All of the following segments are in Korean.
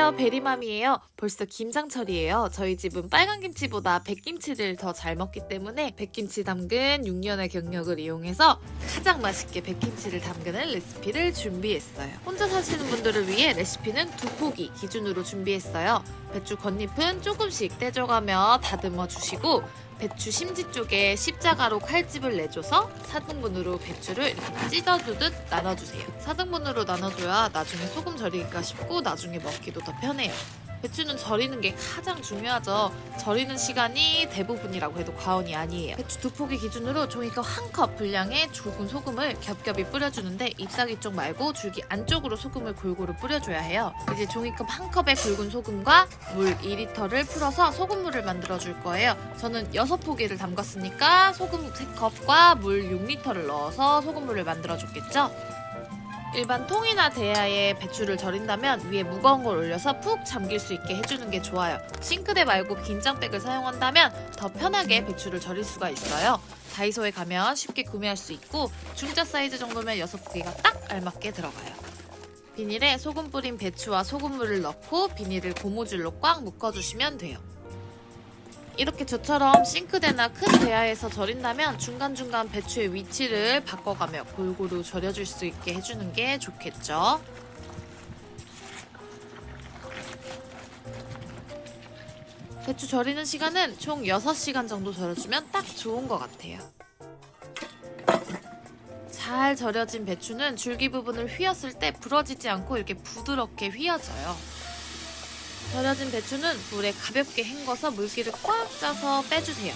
안녕하세요, 베리맘이에요. 벌써 김장철이에요. 저희 집은 빨간 김치보다 백김치를 더 잘 먹기 때문에 백김치 담근 6년의 경력을 이용해서 가장 맛있게 백김치를 담그는 레시피를 준비했어요. 혼자 사시는 분들을 위해 레시피는 2포기 기준으로 준비했어요. 배추 겉잎은 조금씩 떼줘가며 다듬어 주시고 배추 심지 쪽에 십자가로 칼집을 내줘서 4등분으로 배추를 이렇게 찢어주듯 나눠주세요. 4등분으로 나눠줘야 나중에 소금 절이기가 쉽고 나중에 먹기도 더 편해요. 배추는 절이는 게 가장 중요하죠. 절이는 시간이 대부분이라고 해도 과언이 아니에요. 배추 2포기 기준으로 종이컵 1컵 분량의 굵은 소금을 겹겹이 뿌려주는데 잎사귀 쪽 말고 줄기 안쪽으로 소금을 골고루 뿌려줘야 해요. 이제 종이컵 1컵의 굵은 소금과 물 2리터를 풀어서 소금물을 만들어줄 거예요. 저는 6포기를 담갔으니까 소금 3컵과 물 6리터를 넣어서 소금물을 만들어줬겠죠. 일반 통이나 대야에 배추를 절인다면 위에 무거운 걸 올려서 푹 잠길 수 있게 해주는 게 좋아요. 싱크대 말고 긴장백을 사용한다면 더 편하게 배추를 절일 수가 있어요. 다이소에 가면 쉽게 구매할 수 있고 중짜 사이즈 정도면 6포기가 딱 알맞게 들어가요. 비닐에 소금 뿌린 배추와 소금물을 넣고 비닐을 고무줄로 꽉 묶어주시면 돼요. 이렇게 저처럼 싱크대나 큰 대야에서 절인다면 중간중간 배추의 위치를 바꿔가며 골고루 절여줄 수 있게 해주는 게 좋겠죠. 배추 절이는 시간은 총 6시간 정도 절여주면 딱 좋은 것 같아요. 잘 절여진 배추는 줄기 부분을 휘었을 때 부러지지 않고 이렇게 부드럽게 휘어져요. 절여진 배추는 물에 가볍게 헹궈서 물기를 꽉 짜서 빼주세요.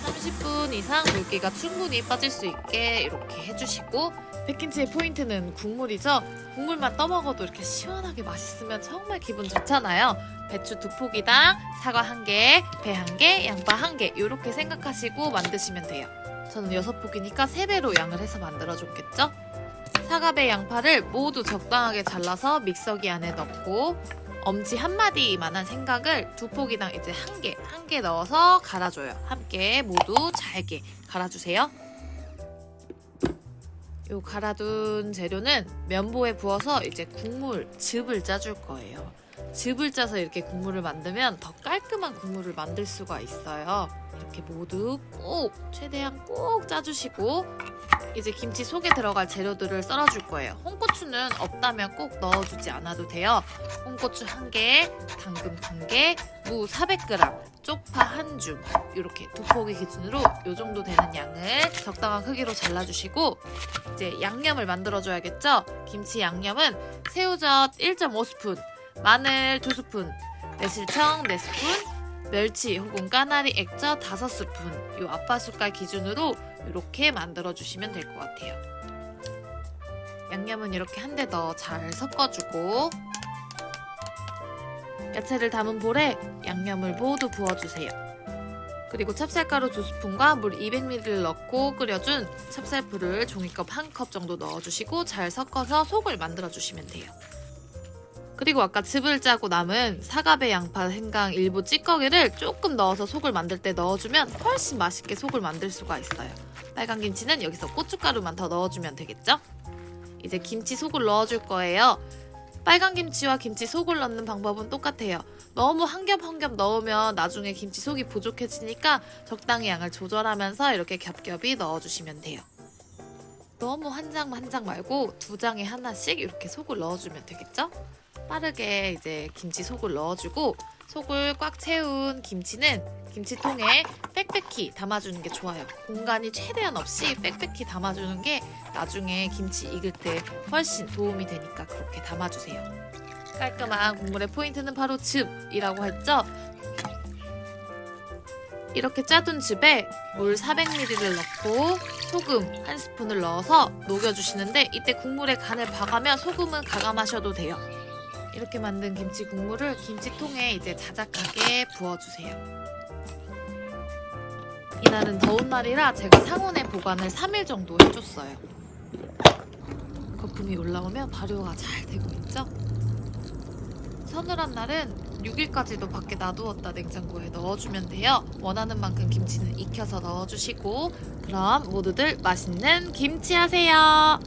30분 이상 물기가 충분히 빠질 수 있게 이렇게 해주시고 백김치의 포인트는 국물이죠. 국물만 떠먹어도 이렇게 시원하게 맛있으면 정말 기분 좋잖아요. 배추 2포기당 사과 1개, 배 1개, 양파 1개 이렇게 생각하시고 만드시면 돼요. 저는 6포기니까 3배로 양을 해서 만들어줬겠죠? 사과배 양파를 모두 적당하게 잘라서 믹서기 안에 넣고 엄지 1마디만한 생강을 2포기당 이제 1개 넣어서 갈아줘요. 함께 모두 잘게 갈아주세요. 요 갈아둔 재료는 면보에 부어서 이제 국물, 즙을 짜줄 거예요. 즙을 짜서 이렇게 국물을 만들면 더 깔끔한 국물을 만들 수가 있어요. 이렇게 모두 꼭 최대한 꼭 짜주시고 이제 김치 속에 들어갈 재료들을 썰어줄 거예요. 홍고추는 없다면 꼭 넣어주지 않아도 돼요. 홍고추 1개, 당근 1개, 무 400g, 쪽파 1줌 이렇게 2포기 기준으로 이 정도 되는 양을 적당한 크기로 잘라주시고 이제 양념을 만들어줘야겠죠? 김치 양념은 새우젓 1.5스푼, 마늘 2스푼, 매실청 4스푼, 멸치 혹은 까나리 액젓 5스푼 요 아빠숟갈 기준으로 이렇게 만들어주시면 될 것 같아요. 양념은 이렇게 한 대 더 잘 섞어주고 야채를 담은 볼에 양념을 모두 부어주세요. 그리고 찹쌀가루 2스푼과 물 200ml를 넣고 끓여준 찹쌀풀을 종이컵 1컵 정도 넣어주시고 잘 섞어서 속을 만들어주시면 돼요. 그리고 아까 즙을 짜고 남은 사과배 양파 생강 일부 찌꺼기를 조금 넣어서 속을 만들 때 넣어주면 훨씬 맛있게 속을 만들 수가 있어요. 빨간 김치는 여기서 고춧가루만 더 넣어주면 되겠죠? 이제 김치 속을 넣어줄 거예요. 빨간 김치와 김치 속을 넣는 방법은 똑같아요. 너무 한 겹 한 겹 넣으면 나중에 김치 속이 부족해지니까 적당히 양을 조절하면서 이렇게 겹겹이 넣어주시면 돼요. 너무 한 장 한 장 말고 2장에 하나씩 이렇게 속을 넣어주면 되겠죠? 빠르게 이제 김치 속을 넣어주고 속을 꽉 채운 김치는 김치통에 빽빽히 담아주는 게 좋아요. 공간이 최대한 없이 빽빽히 담아주는 게 나중에 김치 익을 때 훨씬 도움이 되니까 그렇게 담아주세요. 깔끔한 국물의 포인트는 바로 즙이라고 했죠? 이렇게 짜둔 즙에 물 400ml를 넣고 소금 1스푼을 넣어서 녹여주시는데 이때 국물에 간을 봐가며 소금은 가감하셔도 돼요. 이렇게 만든 김치 국물을 김치통에 이제 자작하게 부어주세요. 이날은 더운 날이라 제가 상온에 보관을 3일 정도 해줬어요. 거품이 올라오면 발효가 잘 되고 있죠? 서늘한 날은 6일까지도 밖에 놔두었다 냉장고에 넣어주면 돼요. 원하는 만큼 김치는 익혀서 넣어주시고 그럼 모두들 맛있는 김치 하세요.